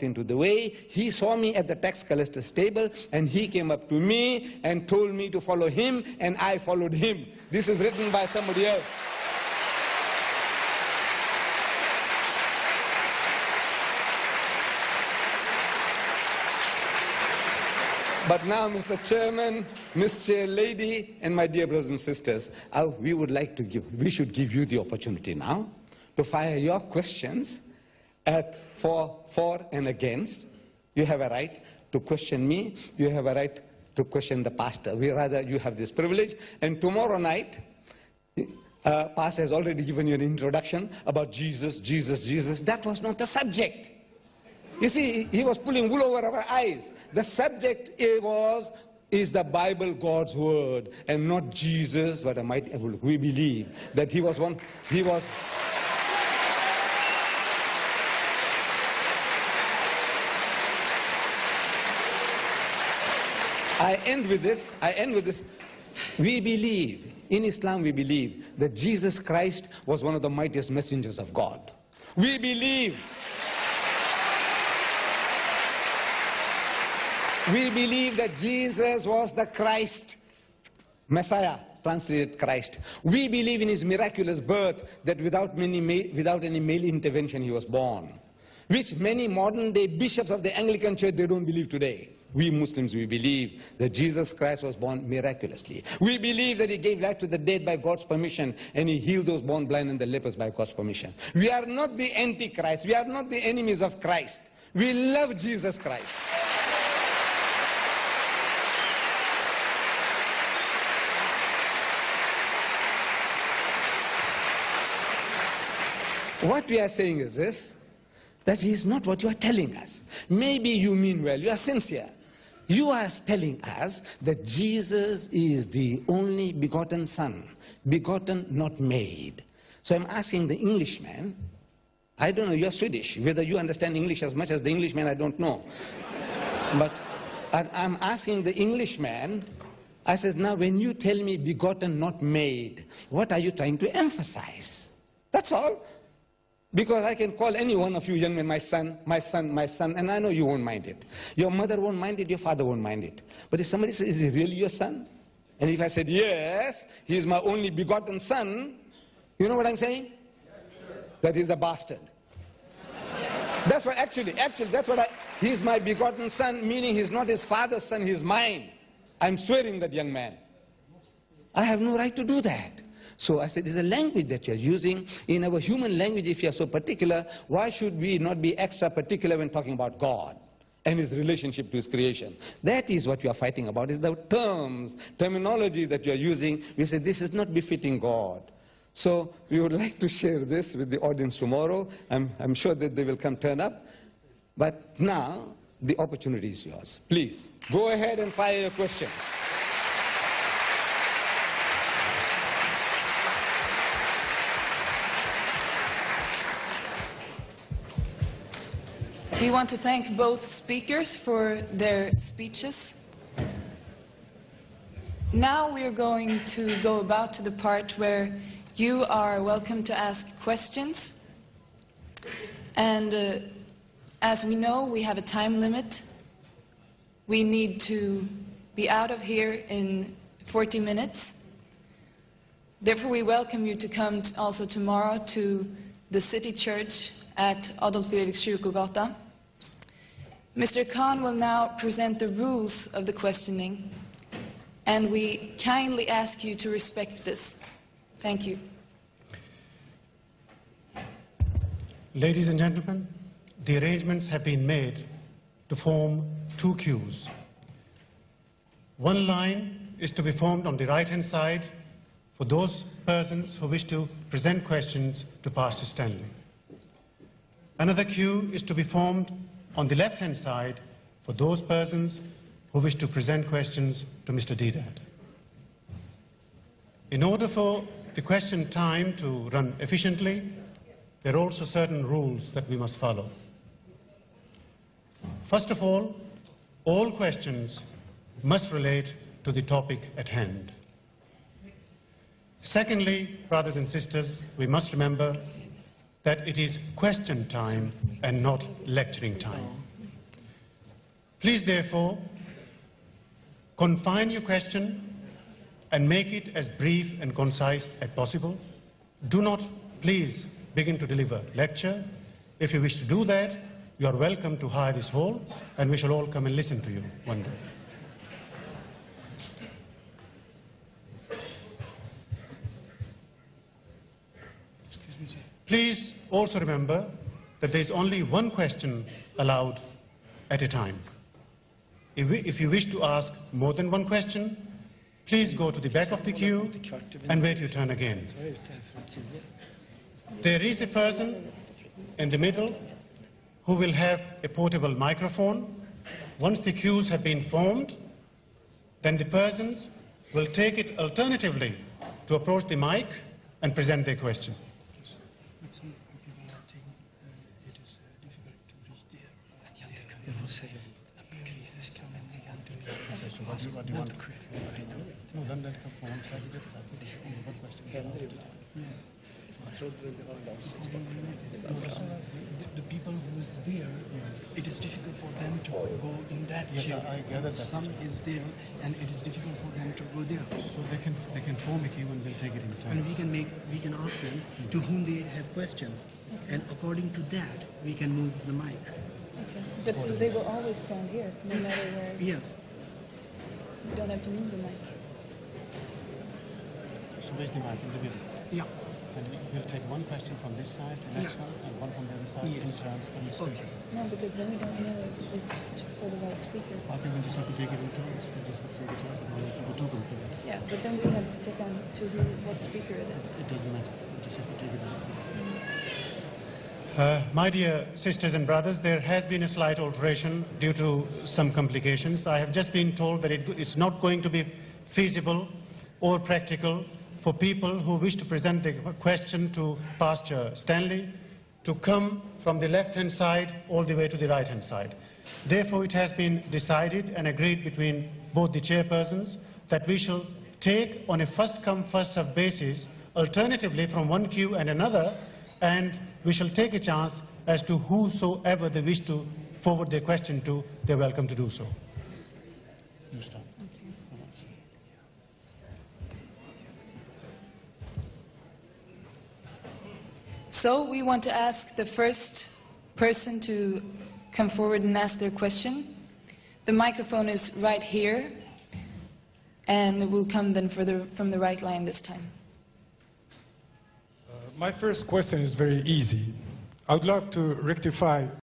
into the way. He saw me at the tax collector's table, and he came up to me and told me to follow him, and I followed him. This is written by somebody else. But now, Mr. Chairman, Ms. Chair Lady, and my dear brothers and sisters, we should give you the opportunity now to fire your questions for and against. You have a right to question me. You have a right to question the pastor. You have this privilege. And tomorrow night, pastor has already given you an introduction about Jesus, Jesus, Jesus. That was not the subject. You see, he was pulling wool over our eyes. The subject is the Bible, God's word, and not Jesus, but we believe that he was one. I end with this. We believe, in Islam we believe, that Jesus Christ was one of the mightiest messengers of God. We believe that Jesus was the Christ, Messiah, translated Christ. We believe in his miraculous birth, that without any male intervention he was born, which many modern day bishops of the Anglican Church, they don't believe today. We Muslims, we believe that Jesus Christ was born miraculously. We believe that he gave life to the dead by God's permission, and he healed those born blind and the lepers by God's permission. We are not the Antichrist. We are not the enemies of Christ. We love Jesus Christ. What we are saying is this, that he is not what you are telling us. Maybe you mean well, you are sincere. You are telling us that Jesus is the only begotten Son, begotten, not made. So I'm asking the Englishman, I don't know, you are Swedish, whether you understand English as much as the Englishman, I don't know. But I'm asking the Englishman, I says, now when you tell me begotten, not made, what are you trying to emphasize? That's all. Because I can call any one of you young men, my son, my son, my son, and I know you won't mind it. Your mother won't mind it, your father won't mind it. But if somebody says, is he really your son? And if I said, yes, he is my only begotten son, you know what I'm saying? Yes, that he's a bastard. That's what actually, that's what he is my begotten son, meaning he's not his father's son, he's mine. I'm swearing that young man. I have no right to do that. So I said, there's a language that you're using. In our human language, if you're so particular, why should we not be extra particular when talking about God and his relationship to his creation? That is what you are fighting about, is the terminology that you're using. We say, this is not befitting God. So we would like to share this with the audience tomorrow. I'm sure that they will come turn up. But now, the opportunity is yours. Please, go ahead and fire your questions. We want to thank both speakers for their speeches. Now we are going to go about to the part where you are welcome to ask questions. And as we know, we have a time limit. We need to be out of here in 40 minutes. Therefore, we welcome you to come also tomorrow to the City Church at Adolf Fredriks Kyrkogata. Mr. Khan will now present the rules of the questioning, and we kindly ask you to respect this. Thank you. Ladies and gentlemen, the arrangements have been made to form two queues. One line is to be formed on the right-hand side for those persons who wish to present questions to Pastor Stanley. Another queue is to be formed on the left-hand side for those persons who wish to present questions to Mr. Deedat. In order for the question time to run efficiently, there are also certain rules that we must follow. First of all questions must relate to the topic at hand. Secondly, brothers and sisters, we must remember that it is question time and not lecturing time. Please, therefore, confine your question and make it as brief and concise as possible. Do not, please, begin to deliver lecture. If you wish to do that, you are welcome to hire this hall, and we shall all come and listen to you one day. Please also remember that there is only one question allowed at a time. If you wish to ask more than one question, please go to the back of the queue and wait your turn again. There is a person in the middle who will have a portable microphone. Once the queues have been formed, then the persons will take it alternatively to approach the mic and present their question. What do you want? No, then they'll come from one side. What question? The people who is there, it is difficult for them to go in that Yes, queue. I gather that. Some is there, and it is difficult for them to go there. So they can form a queue and we'll take it in turn. And we can ask them to whom they have questioned, and according to that, we can move the mic. Okay. But they will always stand here, no matter where. Yeah. You don't have to move the mic. So where's the mic in the middle? Yeah. And we'll take one question from this side, the next one, and one from the other side Yes. in turns from each speaker. No, because then we don't know if it's for the right speaker. I think we'll just have to take it in turns. We'll just have to take it in turns. And we'll do two people. Yeah, but then we have to check on to who, what speaker it is. It doesn't matter. We'll just have to take it in. My dear sisters and brothers, there has been a slight alteration due to some complications. I have just been told that it's not going to be feasible or practical for people who wish to present their question to Pastor Stanley to come from the left-hand side all the way to the right-hand side. Therefore, it has been decided and agreed between both the chairpersons that we shall take on a first-come, first-served basis, alternatively from one queue and another, and we shall take a chance as to whosoever they wish to forward their question to, they're welcome to do so. You start. So we want to ask the first person to come forward and ask their question. The microphone is right here, and it will come then from the right line this time. My first question is very easy. I would love to rectify